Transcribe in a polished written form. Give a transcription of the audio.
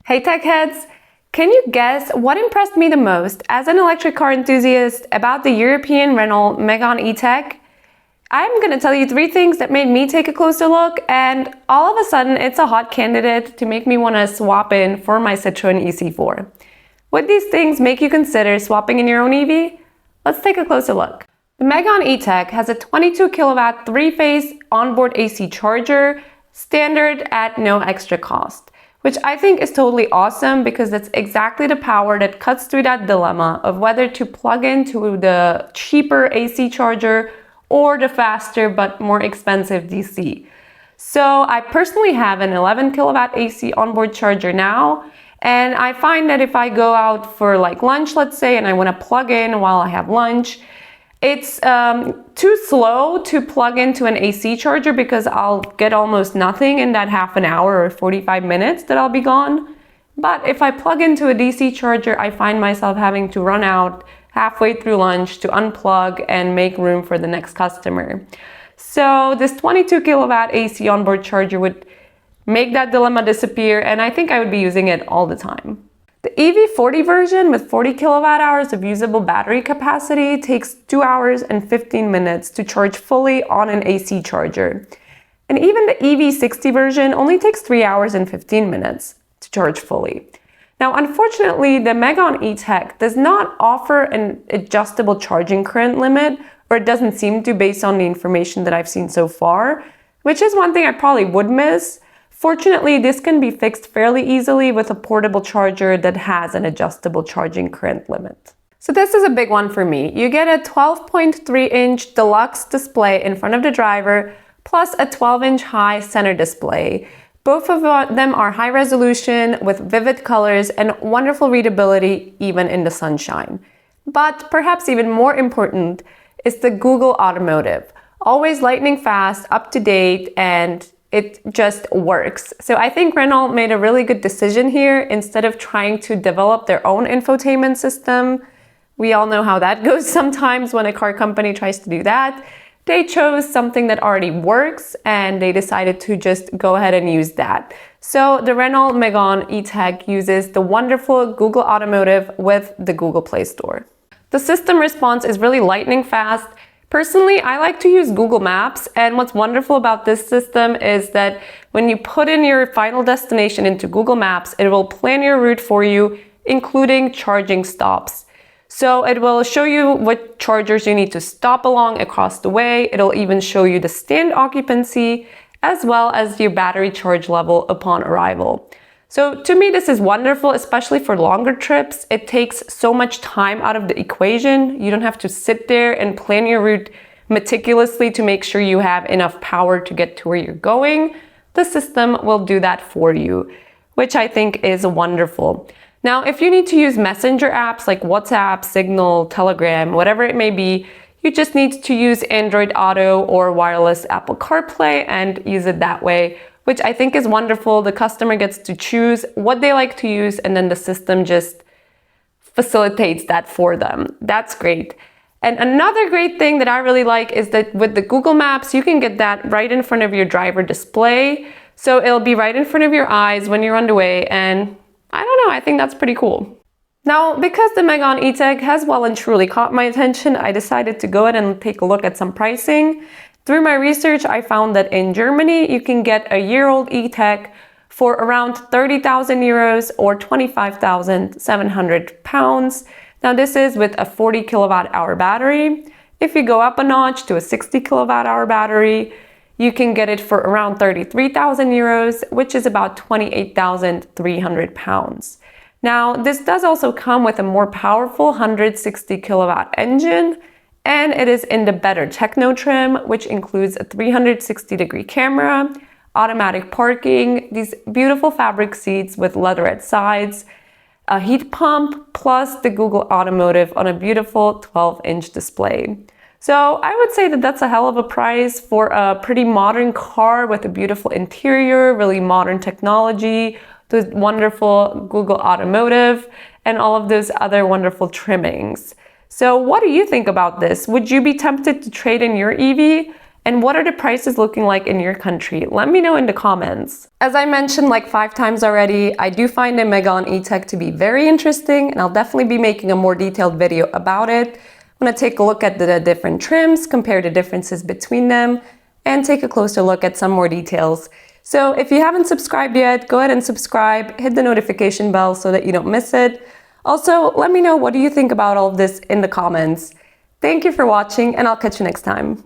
Hey tech heads! Can you guess what impressed me the most as an electric car enthusiast about the European Renault Megane E-TECH? I'm going to tell you 3 things that made me take a closer look, and all of a sudden it's a hot candidate to make me want to swap in for my Citroën EC4. Would these things make you consider swapping in your own EV? Let's take a closer look. The Megane E-TECH has a 22 kilowatt 3-phase onboard AC charger, standard at no extra cost, which I think is totally awesome because that's exactly the power that cuts through that dilemma of whether to plug into the cheaper AC charger or the faster but more expensive DC. So I personally have an 11 kilowatt AC onboard charger now, and I find that if I go out for like lunch, let's say, and I want to plug in while I have lunch, it's too slow to plug into an AC charger because I'll get almost nothing in that half an hour or 45 minutes that I'll be gone. But if I plug into a DC charger, I find myself having to run out halfway through lunch to unplug and make room for the next customer. So this 22 kilowatt AC onboard charger would make that dilemma disappear, and I think I would be using it all the time. The EV40 version with 40 kilowatt hours of usable battery capacity takes 2 hours and 15 minutes to charge fully on an AC charger. And even the EV60 version only takes 3 hours and 15 minutes to charge fully. Now, unfortunately, the Megane E-TECH does not offer an adjustable charging current limit, or it doesn't seem to based on the information that I've seen so far, which is one thing I probably would miss. Fortunately, this can be fixed fairly easily with a portable charger that has an adjustable charging current limit. So this is a big one for me. You get a 12.3-inch deluxe display in front of the driver, plus a 12-inch high center display. Both of them are high resolution with vivid colors and wonderful readability even in the sunshine. But perhaps even more important is the Google Automotive. Always lightning fast, up to date, and it just works. So I think Renault made a really good decision here. Instead of trying to develop their own infotainment system, we all know how that goes sometimes when a car company tries to do that. They chose something that already works and they decided to just go ahead and use that. So the Renault Megane E-TECH uses the wonderful Google Automotive with the Google Play Store. The system response is really lightning fast. Personally, I like to use Google Maps, and what's wonderful about this system is that when you put in your final destination into Google Maps, it will plan your route for you, including charging stops. So it will show you what chargers you need to stop along across the way. It'll even show you the stand occupancy as well as your battery charge level upon arrival. So to me, this is wonderful, especially for longer trips. It takes so much time out of the equation. You don't have to sit there and plan your route meticulously to make sure you have enough power to get to where you're going. The system will do that for you, which I think is wonderful. Now, if you need to use messenger apps like WhatsApp, Signal, Telegram, whatever it may be, you just need to use Android Auto or wireless Apple CarPlay and use it that way, which I think is wonderful. The customer gets to choose what they like to use, and then the system just facilitates that for them. That's great. And another great thing that I really like is that with the Google Maps, you can get that right in front of your driver display. So it'll be right in front of your eyes when you're on the way, and I don't know, I think that's pretty cool. Now, because the Megane E-TECH has well and truly caught my attention, I decided to go ahead and take a look at some pricing. Through my research, I found that in Germany, you can get a year-old E-TECH for around 30,000 euros or 25,700 pounds. Now, this is with a 40 kilowatt hour battery. If you go up a notch to a 60 kilowatt hour battery, you can get it for around 33,000 euros, which is about 28,300 pounds. Now, this does also come with a more powerful 160 kilowatt engine, and it is in the better techno trim, which includes a 360-degree camera, automatic parking, these beautiful fabric seats with leatherette sides, a heat pump, plus the Google Automotive on a beautiful 12-inch display. So I would say that that's a hell of a price for a pretty modern car with a beautiful interior, really modern technology, the wonderful Google Automotive, and all of those other wonderful trimmings. So what do you think about this? Would you be tempted to trade in your EV? And what are the prices looking like in your country? Let me know in the comments. As I mentioned like 5 times already, I do find the Megane E-TECH to be very interesting, and I'll definitely be making a more detailed video about it. I'm going to take a look at the different trims, compare the differences between them, and take a closer look at some more details. So if you haven't subscribed yet, go ahead and subscribe, hit the notification bell so that you don't miss it. Also, let me know what do you think about all of this in the comments. Thank you for watching, and I'll catch you next time.